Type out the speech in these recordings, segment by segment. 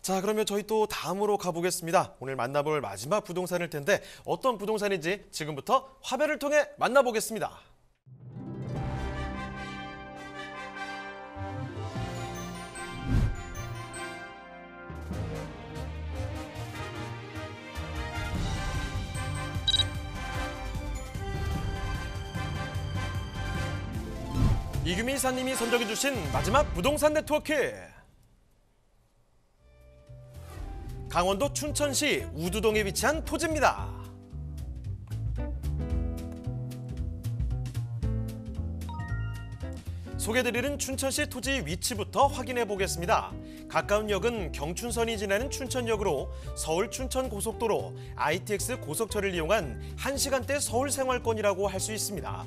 자, 그러면 저희 또 다음으로 가보겠습니다. 오늘 만나볼 마지막 부동산일 텐데 어떤 부동산인지 지금부터 화면을 통해 만나보겠습니다. 이규민 이사님이 선정해주신 마지막 부동산 네트워크. 강원도 춘천시 우두동에 위치한 토지입니다. 소개드리는 춘천시 토지 위치부터 확인해 보겠습니다. 가까운 역은 경춘선이 지나는 춘천역으로 서울 춘천고속도로 ITX 고속철을 이용한 1시간대 서울생활권이라고 할 수 있습니다.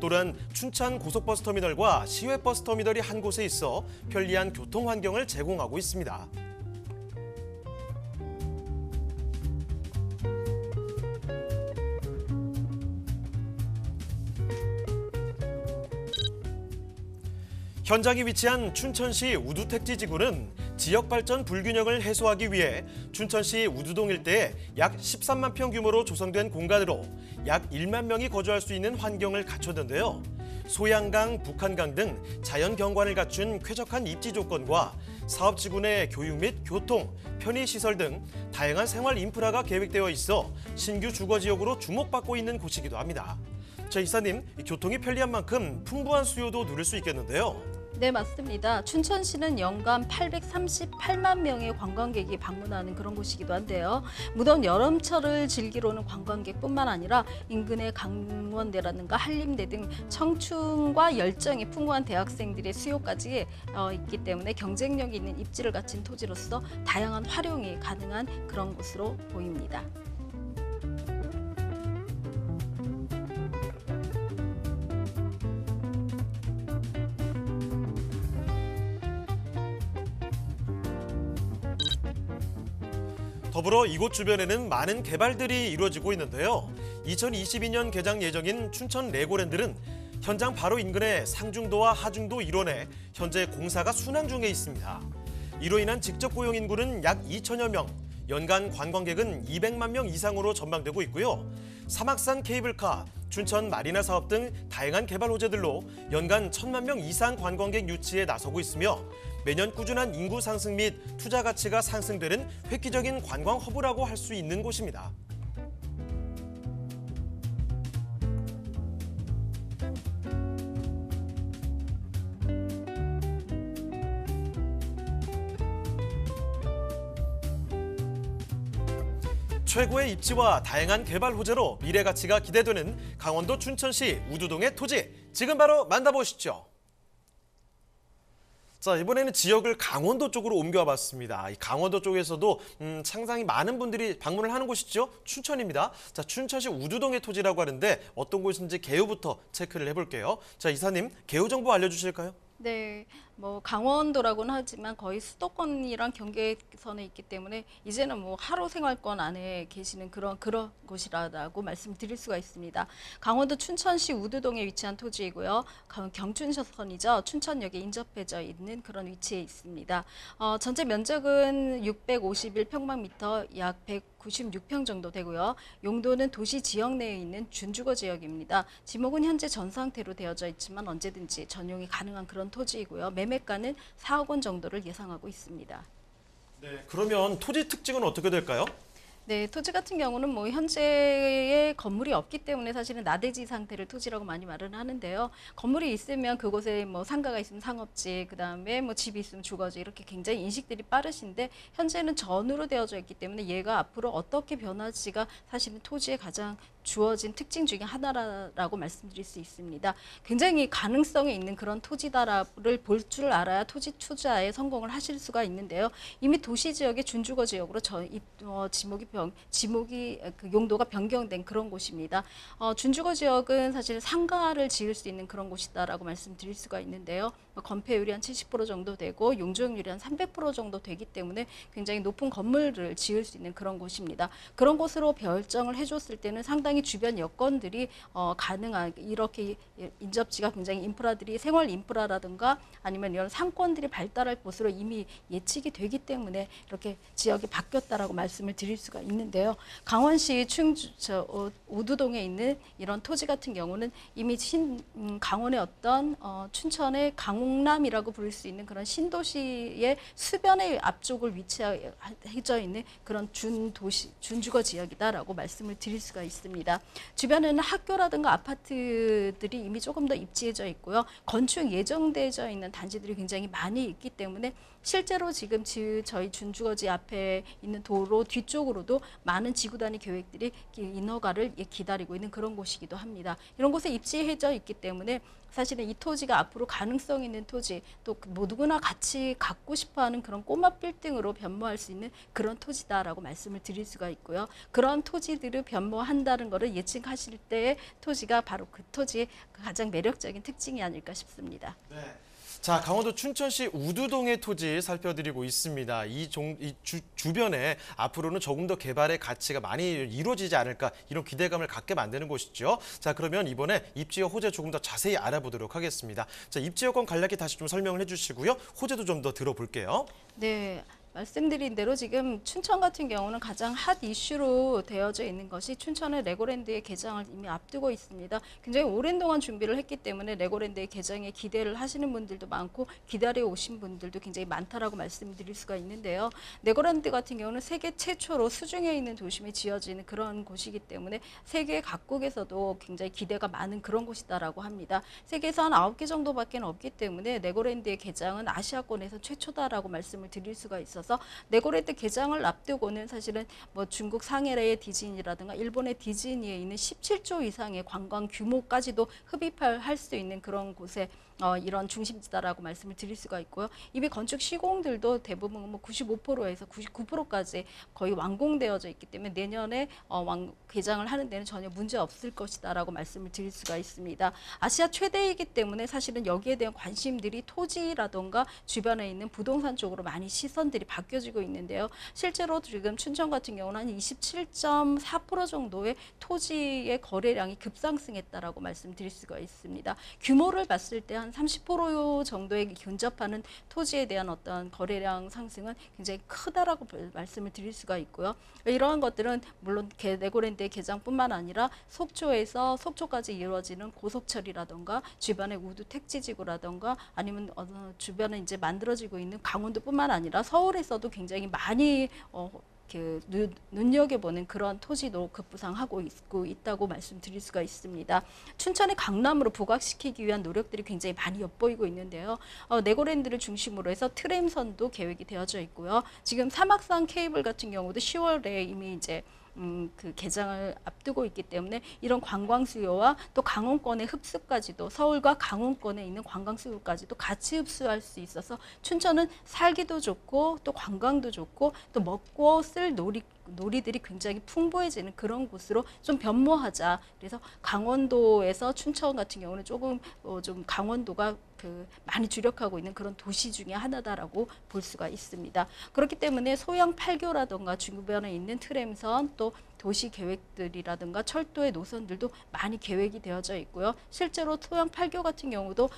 또한 춘천 고속버스터미널과 시외버스터미널이 한 곳에 있어 편리한 교통 환경을 제공하고 있습니다. 현장이 위치한 춘천시 우두택지지구는 지역발전 불균형을 해소하기 위해 춘천시 우두동 일대에 약 13만 평 규모로 조성된 공간으로 약 1만 명이 거주할 수 있는 환경을 갖췄는데요. 소양강, 북한강 등 자연 경관을 갖춘 쾌적한 입지 조건과 사업지구 내 교육 및 교통, 편의시설 등 다양한 생활 인프라가 계획되어 있어 신규 주거지역으로 주목받고 있는 곳이기도 합니다. 자, 이사님, 교통이 편리한 만큼 풍부한 수요도 누릴 수 있겠는데요. 네, 맞습니다. 춘천시는 연간 838만 명의 관광객이 방문하는 그런 곳이기도 한데요. 무더운 여름철을 즐기러 오는 관광객뿐만 아니라 인근의 강원대라든가 한림대 등 청춘과 열정이 풍부한 대학생들의 수요까지 있기 때문에 경쟁력이 있는 입지를 갖춘 토지로서 다양한 활용이 가능한 그런 곳으로 보입니다. 더불어 이곳 주변에는 많은 개발들이 이루어지고 있는데요. 2022년 개장 예정인 춘천 레고랜드는 현장 바로 인근에 상중도와 하중도 일원에 현재 공사가 순항 중에 있습니다. 이로 인한 직접 고용 인구는 약 2천여 명, 연간 관광객은 200만 명 이상으로 전망되고 있고요. 사막산 케이블카, 춘천 마리나 사업 등 다양한 개발 호재들로 연간 1,000만 명 이상 관광객 유치에 나서고 있으며 매년 꾸준한 인구 상승 및 투자 가치가 상승되는 획기적인 관광 허브라고 할 수 있는 곳입니다. 최고의 입지와 다양한 개발 호재로 미래 가치가 기대되는 강원도 춘천시 우두동의 토지, 지금 바로 만나보시죠. 자, 이번에는 지역을 강원도 쪽으로 옮겨와 봤습니다. 이 강원도 쪽에서도 상당히 많은 분들이 방문을 하는 곳이죠. 춘천입니다. 자, 춘천시 우두동의 토지라고 하는데 어떤 곳인지 개요부터 체크를 해볼게요. 자, 이사님, 개요 정보 알려주실까요? 네, 뭐 강원도라고는 하지만 거의 수도권이랑 경계선에 있기 때문에 이제는 뭐 하루 생활권 안에 계시는 그런 곳이라고 말씀드릴 수가 있습니다. 강원도 춘천시 우두동에 위치한 토지이고요. 경춘선이죠. 춘천역에 인접해져 있는 그런 위치에 있습니다. 전체 면적은 651평방미터, 약 196평 정도 되고요. 용도는 도시 지역 내에 있는 준주거 지역입니다. 지목은 현재 전 상태로 되어져 있지만 언제든지 전용이 가능한 그런 토지이고요. 매매가는 4억 원 정도를 예상하고 있습니다. 네, 그러면 토지 특징은 어떻게 될까요? 네, 토지 같은 경우는 뭐 현재의 건물이 없기 때문에 사실은 나대지 상태를 토지라고 많이 말을 하는데요. 건물이 있으면 그곳에 뭐 상가가 있으면 상업지, 그다음에 뭐 집이 있으면 주거지, 이렇게 굉장히 인식들이 빠르신데 현재는 전으로 되어져 있기 때문에 얘가 앞으로 어떻게 변할지가 사실은 토지의 가장 주어진 특징 중에 하나라고 말씀드릴 수 있습니다. 굉장히 가능성이 있는 그런 토지다를 볼 줄 알아야 토지 투자에 성공을 하실 수가 있는데요. 이미 도시 지역의 준주거 지역으로 지목이 지목이 그 용도가 변경된 그런 곳입니다. 준주거 지역은 사실 상가를 지을 수 있는 그런 곳이다라고 말씀드릴 수가 있는데요. 건폐율이 한 70% 정도 되고 용적률이 한 300% 정도 되기 때문에 굉장히 높은 건물을 지을 수 있는 그런 곳입니다. 그런 곳으로 결정을 해줬을 때는 상당히 주변 여건들이 가능한 이렇게 인접지가 굉장히 인프라들이 생활 인프라라든가 아니면 이런 상권들이 발달할 곳으로 이미 예측이 되기 때문에 이렇게 지역이 바뀌었다라고 말씀을 드릴 수가 있는데요. 강원시 우두동에 있는 이런 토지 같은 경우는 이미 강원의 어떤 춘천의 강옥남이라고 부를 수 있는 그런 신도시의 수변의 앞쪽을 위치해져 있는 그런 준주거 지역이다라고 말씀을 드릴 수가 있습니다. 주변에는 학교라든가 아파트들이 이미 조금 더 입지해져 있고요. 건축 예정되어 있는 단지들이 굉장히 많이 있기 때문에 실제로 지금 저희 준주거지 앞에 있는 도로 뒤쪽으로도 많은 지구 단위 계획들이 인허가를 기다리고 있는 그런 곳이기도 합니다. 이런 곳에 입지해져 있기 때문에 사실은 이 토지가 앞으로 가능성 있는 토지, 또 누구나 같이 갖고 싶어하는 그런 꼬마 빌딩으로 변모할 수 있는 그런 토지다라고 말씀을 드릴 수가 있고요. 그런 토지들을 변모한다는 것을 예측하실 때의 토지가 바로 그 토지의 가장 매력적인 특징이 아닐까 싶습니다. 네. 자, 강원도 춘천시 우두동의 토지 살펴드리고 있습니다. 주변에 앞으로는 조금 더 개발의 가치가 많이 이루어지지 않을까 이런 기대감을 갖게 만드는 곳이죠. 자, 그러면 이번에 입지역 호재 조금 더 자세히 알아보도록 하겠습니다. 자, 입지역권 간략히 다시 좀 설명을 해주시고요. 호재도 좀 더 들어볼게요. 네. 말씀드린 대로 지금 춘천 같은 경우는 가장 핫 이슈로 되어져 있는 것이 춘천의 레고랜드의 개장을 이미 앞두고 있습니다. 굉장히 오랜 동안 준비를 했기 때문에 레고랜드의 개장에 기대를 하시는 분들도 많고 기다려 오신 분들도 굉장히 많다라고 말씀드릴 수가 있는데요. 레고랜드 같은 경우는 세계 최초로 수중에 있는 도심이 지어지는 그런 곳이기 때문에 세계 각국에서도 굉장히 기대가 많은 그런 곳이다라고 합니다. 세계에서 한 9개 정도밖에 없기 때문에 레고랜드의 개장은 아시아권에서 최초다라고 말씀을 드릴 수가 있어서 레고랜드 개장을 앞두고는 사실은 뭐 중국 상해의 디즈니라든가 일본의 디즈니에 있는 17조 이상의 관광 규모까지도 흡입할 수 있는 그런 곳에 이런 중심지다라고 말씀을 드릴 수가 있고요. 이미 건축 시공들도 대부분 뭐 95%에서 99%까지 거의 완공되어져 있기 때문에 내년에 개장을 하는 데는 전혀 문제 없을 것이다라고 말씀을 드릴 수가 있습니다. 아시아 최대이기 때문에 사실은 여기에 대한 관심들이 토지라든가 주변에 있는 부동산 쪽으로 많이 시선들이 바뀌어지고 있는데요. 실제로 지금 춘천 같은 경우는 한 27.4% 정도의 토지의 거래량이 급상승했다라고 말씀드릴 수가 있습니다. 규모를 봤을 때 한 30% 정도에 근접하는 토지에 대한 어떤 거래량 상승은 굉장히 크다라고 말씀을 드릴 수가 있고요. 이러한 것들은 물론 레고랜드의 개장뿐만 아니라 속초에서 속초까지 이루어지는 고속철이라든가 주변의 우두 택지지구라든가 아니면 주변에 이제 만들어지고 있는 강원도뿐만 아니라 서울에서도 굉장히 많이 눈여겨보는 그런 토지도 급부상하고 있다고 말씀드릴 수가 있습니다. 춘천의 강남으로 부각시키기 위한 노력들이 굉장히 많이 엿보이고 있는데요. 레고랜드를 중심으로 해서 트램선도 계획이 되어져 있고요. 지금 사막산 케이블 같은 경우도 10월에 이미 이제 그 개장을 앞두고 있기 때문에 이런 관광 수요와 또 강원권의 흡수까지도 서울과 강원권에 있는 관광 수요까지도 같이 흡수할 수 있어서 춘천은 살기도 좋고 또 관광도 좋고 또 먹고 쓸 놀이들이 굉장히 풍부해지는 그런 곳으로 좀 변모하자. 그래서 강원도에서 춘천 같은 경우는 조금 좀 강원도가 많이 주력하고 있는 그런 도시 중에 하나다라고 볼 수가 있습니다. 그렇기 때문에 소양 8교라든가 주변에 있는 트램선 또 도시 계획들이라든가 철도의 노선들도 많이 계획이 되어져 있고요. 실제로 소양 8교 같은 경우도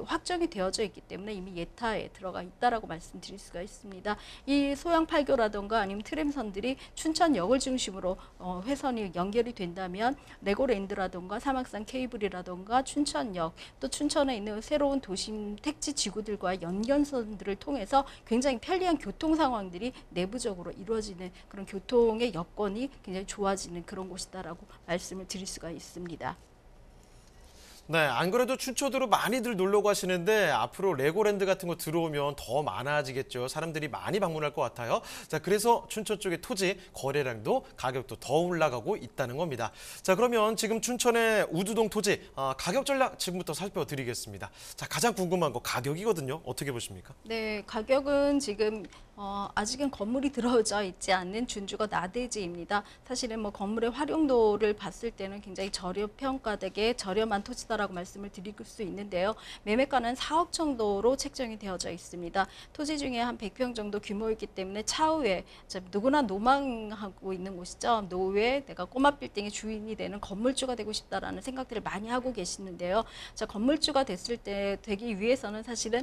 확정이 되어져 있기 때문에 이미 예타에 들어가 있다라고 말씀드릴 수가 있습니다. 이 소양 8교라든가 아니면 트램선들이 춘천역을 중심으로 회선이 연결이 된다면 레고랜드라든가 사막산 케이블이라든가 춘천역 또 춘천에 있는 새로운 도심 택지 지구들과 연결선들을 통해서 굉장히 편리한 교통 상황들이 내부적으로 이루어지는 그런 교통의 여건이 굉장히 좋아지는 그런 곳이다라고 말씀을 드릴 수가 있습니다. 네, 안 그래도 춘천으로 많이들 놀러 가시는데 앞으로 레고랜드 같은 거 들어오면 더 많아지겠죠. 사람들이 많이 방문할 것 같아요. 자, 그래서 춘천 쪽의 토지 거래량도 가격도 더 올라가고 있다는 겁니다. 자, 그러면 지금 춘천의 우두동 토지 가격 전략 지금부터 살펴드리겠습니다. 자, 가장 궁금한 거 가격이거든요. 어떻게 보십니까? 네, 가격은 지금 아직은 건물이 들어져 있지 않는 준주거 나대지입니다. 사실은 뭐 건물의 활용도를 봤을 때는 굉장히 저렴평가되게 저렴한 토지다라고 말씀을 드릴 수 있는데요. 매매가는 4억 정도로 책정이 되어져 있습니다. 토지 중에 한 100평 정도 규모이기 때문에 차후에 누구나 노망하고 있는 곳이죠. 노후에 내가 꼬마 빌딩의 주인이 되는 건물주가 되고 싶다라는 생각들을 많이 하고 계시는데요. 자, 건물주가 되기 위해서는 사실은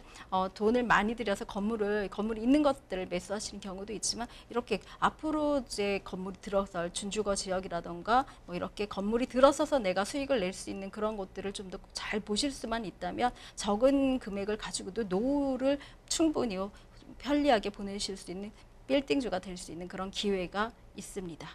돈을 많이 들여서 건물이 있는 것들을 매수하시는 경우도 있지만 이렇게 앞으로 이제 건물이 들어설 준주거 지역이라던가 뭐 이렇게 건물이 들어서서 내가 수익을 낼 수 있는 그런 것들을 좀 더 잘 보실 수만 있다면 적은 금액을 가지고도 노후를 충분히 편리하게 보내실 수 있는 빌딩주가 될 수 있는 그런 기회가 있습니다.